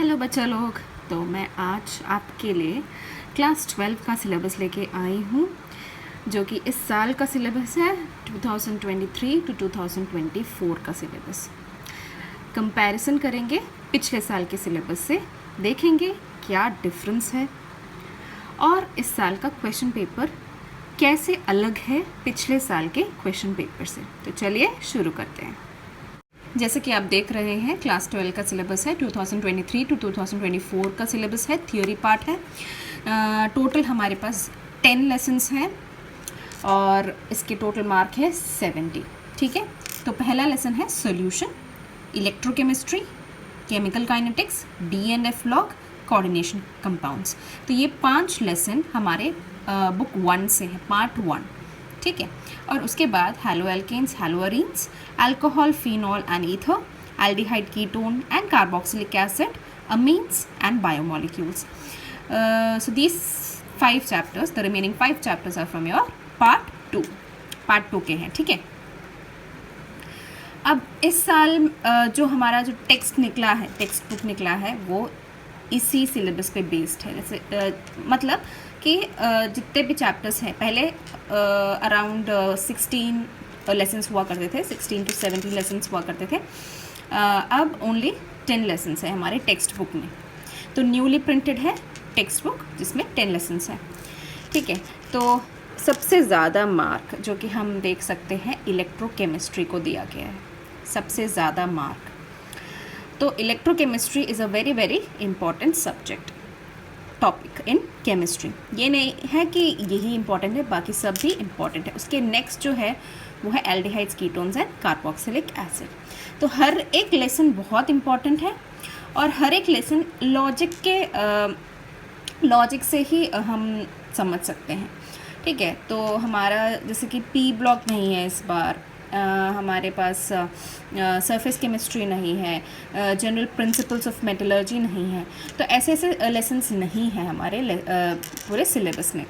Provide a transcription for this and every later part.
Hello बच्चा लोग। तो मैं आज आपके लिए क्लास 12 का सिलेबस लेके आई हूँ, जो कि इस साल का सिलेबस है 2023 टू 2024 का सिलेबस। कंपैरिजन करेंगे पिछले साल के सिलेबस से, देखेंगे क्या डिफरेंस है और इस साल का क्वेश्चन पेपर कैसे अलग है पिछले साल के क्वेश्चन पेपर से। तो चलिए शुरू करते हैं। जैसे कि आप देख रहे हैं, क्लास 12 का सिलेबस है, 2023 टू 2024 का सिलेबस है, थियोरी पार्ट है। टोटल हमारे पास 10 लेसन्स हैं और इसके टोटल मार्क है 70। ठीक है, तो पहला लेसन है solution, electrochemistry, chemical kinetics, DNF log, coordination compounds. तो ये 5 लेसन हमारे बुक 1 से है, पार्ट 1। ठीक है, और उसके बाद haloalkanes, haloarenes, alcohol, phenol and ether, aldehyde, ketone and carboxylic acid, amines and biomolecules. So these 5 chapters, the remaining 5 chapters are from your part 2 के हैं। ठीक है, अब इस साल जो हमारा जो टेक्स्ट निकला है, टेक्स्ट बुक निकला है, वो इसी सिलेबस पे बेस्ड है। जैसे मतलब कि जितने भी चैप्टर्स हैं, पहले अराउंड 16 लेसन्स हुआ करते थे, 16 to 17 लेसन्स हुआ करते थे। अब ओनली 10 लेसन्स है हमारे टेक्स्ट बुक में। तो न्यूली प्रिंटेड है टेक्स्ट बुक जिसमें 10 लेसन्स हैं। ठीक है, तो सबसे ज़्यादा मार्क जो कि हम देख सकते हैं इलेक्ट्रोकेमिस्ट्री को दिया गया है, सबसे ज़्यादा मार्क। तो electrochemistry is a very very important subject topic in chemistry. ये नहीं है कि यही इम्पॉर्टेंट है, बाकी सब भी इम्पॉर्टेंट है। उसके नेक्स्ट जो है वो है aldehydes, ketones and carboxylic acid. तो हर एक लेसन बहुत इम्पॉर्टेंट है और हर एक लेसन लॉजिक से ही हम समझ सकते हैं। ठीक है, तो हमारा जैसे कि पी ब्लॉक नहीं है इस बार, हमारे पास सरफेस केमिस्ट्री नहीं है, जनरल प्रिंसिपल्स ऑफ मेटलर्जी नहीं है। तो ऐसे ऐसे लेसन्स नहीं हैं हमारे पूरे सिलेबस में,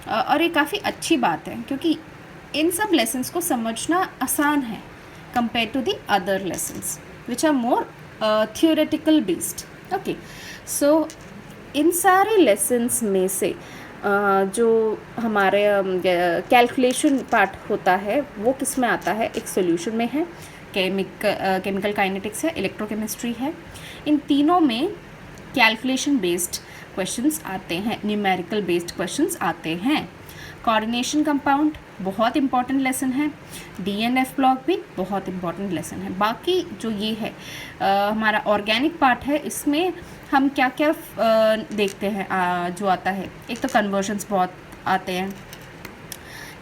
और ये काफ़ी अच्छी बात है क्योंकि इन सब लेसन्स को समझना आसान है compare to the other lessons which are more theoretical based. Okay, so इन सारे लेसन्स में से जो हमारे कैलकुलेशन पार्ट होता है वो किस में आता है? एक सॉल्यूशन में है, केमिकल काइनेटिक्स है, इलेक्ट्रोकेमिस्ट्री है। इन तीनों में कैलकुलेशन बेस्ड क्वेश्चंस आते हैं, न्यूमेरिकल बेस्ड क्वेश्चंस आते हैं। कोऑर्डिनेशन कंपाउंड बहुत इंपॉर्टेंट लेसन है, DNF ब्लॉक भी बहुत इंपॉर्टेंट लेसन है। बाकी जो ये है हमारा ऑर्गेनिक पार्ट है, इसमें हम क्या क्या देखते हैं जो आता है। एक तो कन्वर्जन्स बहुत आते हैं,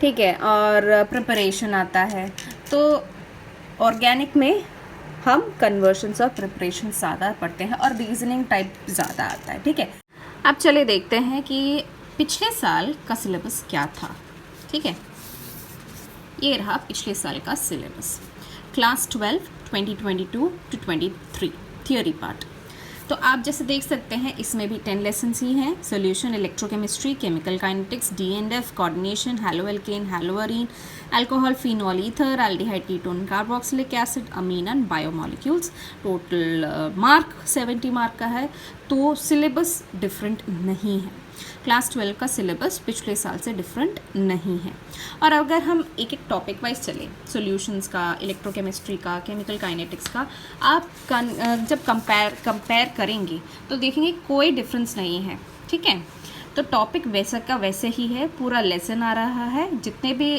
ठीक है, और प्रिपरेशन आता है। तो ऑर्गेनिक में हम कन्वर्जन्स और प्रिपरेशन ज़्यादा पढ़ते हैं और रीजनिंग टाइप ज़्यादा आता है। ठीक है, अब चले देखते हैं कि पिछले साल का सिलेबस क्या था। ठीक है, ये रहा पिछले साल का syllabus, class 12 2022 to 23 theory part. तो आप जैसे देख सकते हैं इसमें भी 10 लेसन्स ही हैं। Solution, electrochemistry, chemical kinetics, DNF, coordination, haloalkane, haloarene, alcohol, phenol, ether, aldehyde, ketone, carboxylic acid, amine and biomolecules. Total mark 70 mark का है। तो सिलेबस डिफरेंट नहीं है, क्लास 12 का सिलेबस पिछले साल से डिफरेंट नहीं है। और अगर हम एक एक टॉपिक वाइज चले, सॉल्यूशंस का, इलेक्ट्रोकेमिस्ट्री का, केमिकल काइनेटिक्स का, आप जब कंपेयर करेंगे तो देखेंगे कोई डिफरेंस नहीं है। ठीक है, तो टॉपिक वैसा का वैसे ही है, पूरा लेसन आ रहा है। जितने भी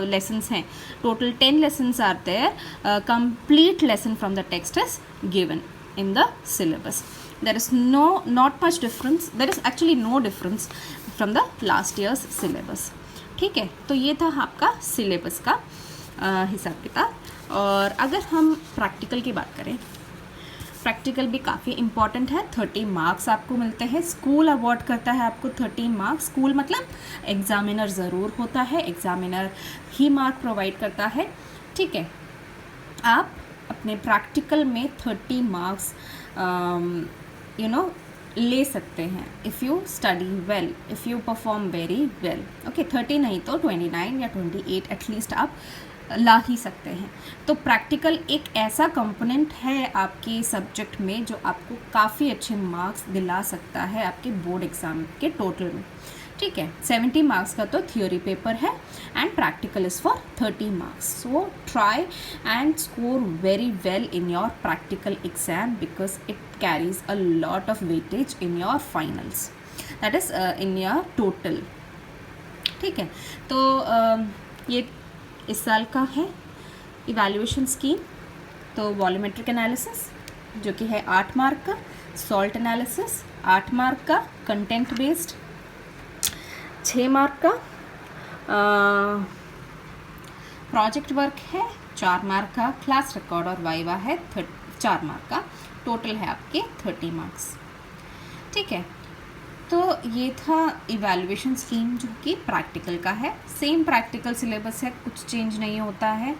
लेसन्स हैं, टोटल 10 लेसन्स आते हैं। Complete lesson from the text is given in the syllabus. There is not much difference. There is actually no difference from the last year's syllabus. ठीक है, तो ये था आपका सिलेबस का हिसाब किताब। और अगर हम प्रैक्टिकल की बात करें, प्रैक्टिकल भी काफ़ी इम्पॉर्टेंट है। 30 मार्क्स आपको मिलते हैं, स्कूल अवॉर्ड करता है आपको 30 मार्क्स। स्कूल मतलब एग्जामिनर ज़रूर होता है, एग्जामिनर ही मार्क प्रोवाइड करता है। ठीक है, आप अपने प्रैक्टिकल में 30 मार्क्स ले सकते हैं if you study well, if you perform very well. Okay, 30 नहीं तो 29 या 28 एटलीस्ट आप ला ही सकते हैं। तो प्रैक्टिकल एक ऐसा कंपोनेंट है आपके सब्जेक्ट में जो आपको काफ़ी अच्छे मार्क्स दिला सकता है आपके बोर्ड एग्ज़ाम के टोटल में। ठीक है, 70 मार्क्स का तो थियोरी पेपर है and practical is for 30 marks. So try and score very well in your practical exam because it carries a lot of weightage in your finals, that is in your total. ठीक है, तो ये इस साल का है evaluation scheme. तो volumetric analysis जो कि है 8 मार्क का, सॉल्ट एनालिसिस 8 मार्क का, कंटेंट बेस्ड 6 मार्क का, प्रोजेक्ट वर्क है 4 मार्क का, क्लास रिकॉर्ड और वाइवा है 4 मार्क का, टोटल है आपके 30 मार्क्स। ठीक है, तो ये था इवैल्यूएशन स्कीम जो कि प्रैक्टिकल का है। सेम प्रैक्टिकल सिलेबस है, कुछ चेंज नहीं होता है।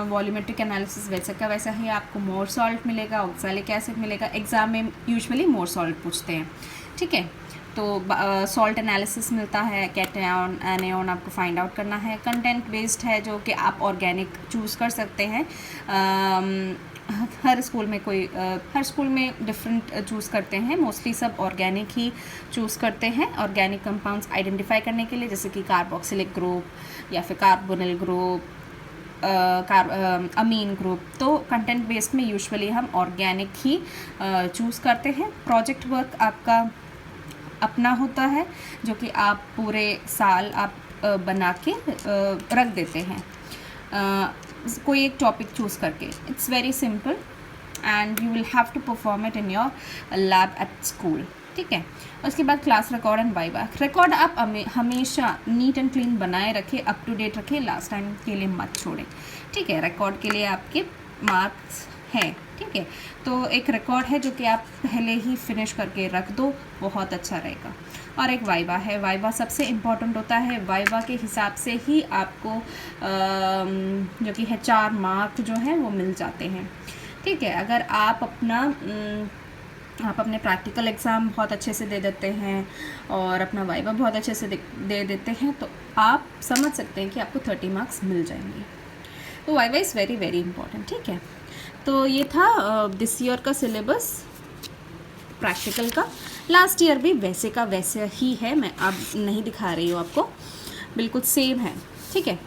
वॉल्यूमेट्रिक एनालिसिस वैसे का वैसा ही, आपको मोर सॉल्ट मिलेगा, ऑक्सैलिक एसिड मिलेगा। एग्ज़ाम में यूजुअली मोर सॉल्ट पूछते हैं। ठीक है, तो सॉल्ट एनालिसिस मिलता है, कैटायन एनायन आपको फाइंड आउट करना है। कंटेंट बेस्ड है जो कि आप ऑर्गेनिक चूज़ कर सकते हैं। हर स्कूल में डिफरेंट चूज़ करते हैं, मोस्टली सब ऑर्गेनिक ही चूज़ करते हैं ऑर्गेनिक कंपाउंड्स आइडेंटिफाई करने के लिए, जैसे कि कार्बोक्सिलिक ग्रुप या फिर कार्बोनिल ग्रुप, अमीन ग्रुप। तो कंटेंट बेस्ड में यूजुअली हम ऑर्गेनिक ही चूज़ करते हैं। प्रोजेक्ट वर्क आपका अपना होता है जो कि आप पूरे साल आप बना के रख देते हैं कोई एक टॉपिक चूज़ करके। It's very simple and you will have to perform it in your lab at school. ठीक है, उसके बाद class record and viva. Record आप हमेशा नीट एंड क्लीन बनाए रखें, अप टू डेट रखें, लास्ट टाइम के लिए मत छोड़ें। ठीक है, रिकॉर्ड के लिए आपके मार्क्स हैं। ठीक है, तो एक रिकॉर्ड है जो कि आप पहले ही फिनिश करके रख दो, बहुत अच्छा रहेगा। और एक वाइवा है, वाइवा सबसे इम्पॉर्टेंट होता है। वाइवा के हिसाब से ही आपको जो कि है 4 मार्क जो हैं वो मिल जाते हैं। ठीक है, अगर आप अपने प्रैक्टिकल एग्ज़ाम बहुत अच्छे से दे देते हैं और अपना वाइवा बहुत अच्छे से दे देते हैं तो आप समझ सकते हैं कि आपको 30 मार्क्स मिल जाएंगे। तो viva is very very important. ठीक है, तो ये था दिस ईयर का सिलेबस प्रैक्टिकल का। लास्ट ईयर भी वैसे का वैसे ही है, मैं अब नहीं दिखा रही हूँ आपको, बिल्कुल सेम है। ठीक है,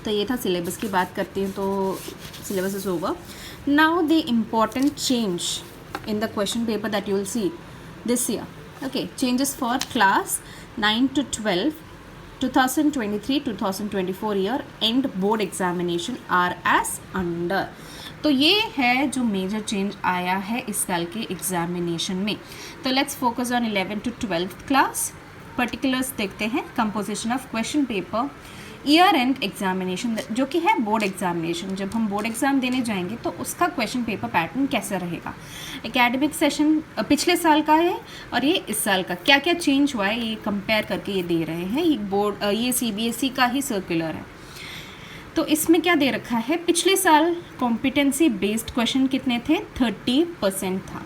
तो ये था सिलेबस की बात करती हूँ। तो syllabus is over now. The important change in the question paper that you will see this year. Okay, changes for class 9 to 12 2023-2024 year end board examination are as under. तो ये है जो मेजर चेंज आया है इस साल के examination में। तो let's focus on 11 to 12th class. Particulars देखते हैं। Composition of question paper, year and examination जो कि है बोर्ड एग्जामिनेशन। जब हम बोर्ड एग्ज़ाम देने जाएंगे तो उसका क्वेश्चन पेपर पैटर्न कैसा रहेगा। एकेडमिक सेशन पिछले साल का है और ये इस साल का क्या क्या चेंज हुआ है ये कंपेयर करके ये दे रहे हैं। ये CBSE का ही सर्कुलर है। तो इसमें क्या दे रखा है, पिछले साल कॉम्पिटेंसी बेस्ड क्वेश्चन कितने थे, 30% था।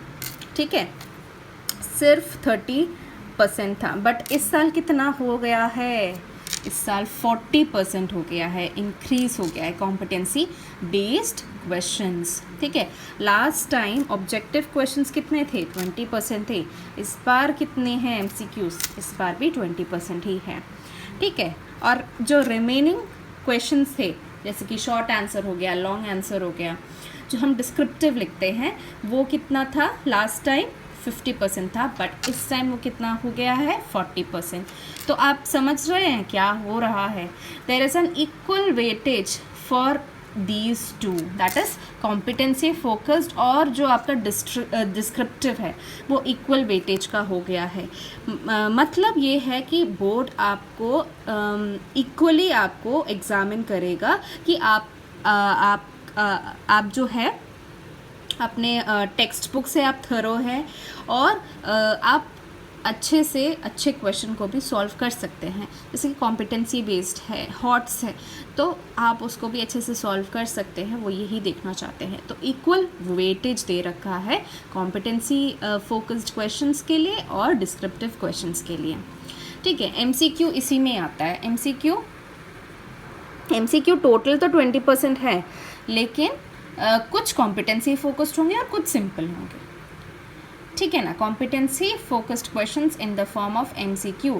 ठीक है, सिर्फ 30% था, बट इस साल कितना हो गया है, इस साल 40% हो गया है, इंक्रीज हो गया है कॉम्पिटेंसी बेस्ड क्वेश्चंस। ठीक है, लास्ट टाइम ऑब्जेक्टिव क्वेश्चंस कितने थे, 20% थे। इस बार कितने हैं MCQs, इस बार भी 20% ही है। ठीक है, और जो रिमेनिंग क्वेश्चंस थे जैसे कि शॉर्ट आंसर हो गया, लॉन्ग आंसर हो गया, जो हम डिस्क्रिप्टिव लिखते हैं वो कितना था, लास्ट टाइम 50% था, बट इस टाइम वो कितना हो गया है, 40%। तो आप समझ रहे हैं क्या हो रहा है। There is an equal weightage for these two, that is competency focused और जो आपका डिस्क्रिप्टिव है वो इक्वल वेटेज का हो गया है। मतलब ये है कि बोर्ड आपको इक्वली आपको एग्जामिन करेगा कि आप जो है अपने टेक्स्ट बुक से आप थरो हैं और आप अच्छे से अच्छे क्वेश्चन को भी सॉल्व कर सकते हैं। जैसे कि कॉम्पिटेंसी बेस्ड है, हॉट्स है, तो आप उसको भी अच्छे से सॉल्व कर सकते हैं, वो यही देखना चाहते हैं। तो इक्वल वेटेज दे रखा है कॉम्पिटेंसी फोकस्ड क्वेश्चंस के लिए और डिस्क्रिप्टिव क्वेश्चंस के लिए। ठीक है, MCQ इसी में आता है। MCQ MCQ टोटल तो 20% है, लेकिन कुछ कॉम्पिटेंसी फोकस्ड होंगे और कुछ सिंपल होंगे, ठीक है ना। Competency focused questions in the form of MCQ,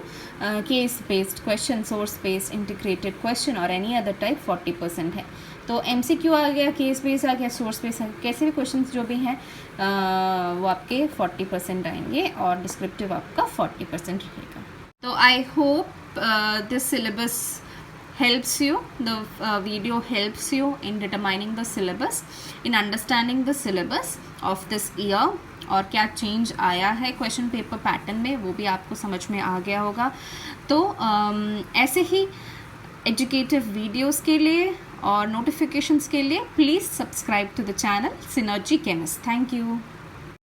case based question, source based integrated question और एनी अदर टाइप 40% है। तो MCQ आ गया, केस बेस्ड आ गया, सोर्स बेस्ड आ गया, कैसे भी क्वेश्चंस जो भी हैं वो आपके 40% आएंगे और डिस्क्रिप्टिव आपका 40% रहेगा। तो I hope this syllabus helps you, the video helps you in determining the syllabus, in understanding the syllabus of this year, और क्या चेंज आया है क्वेश्चन पेपर पैटर्न में वो भी आपको समझ में आ गया होगा। तो ऐसे ही एजुकेटिव वीडियोस के लिए और नोटिफिकेशंस के लिए please subscribe to the channel synergy chemist. Thank you.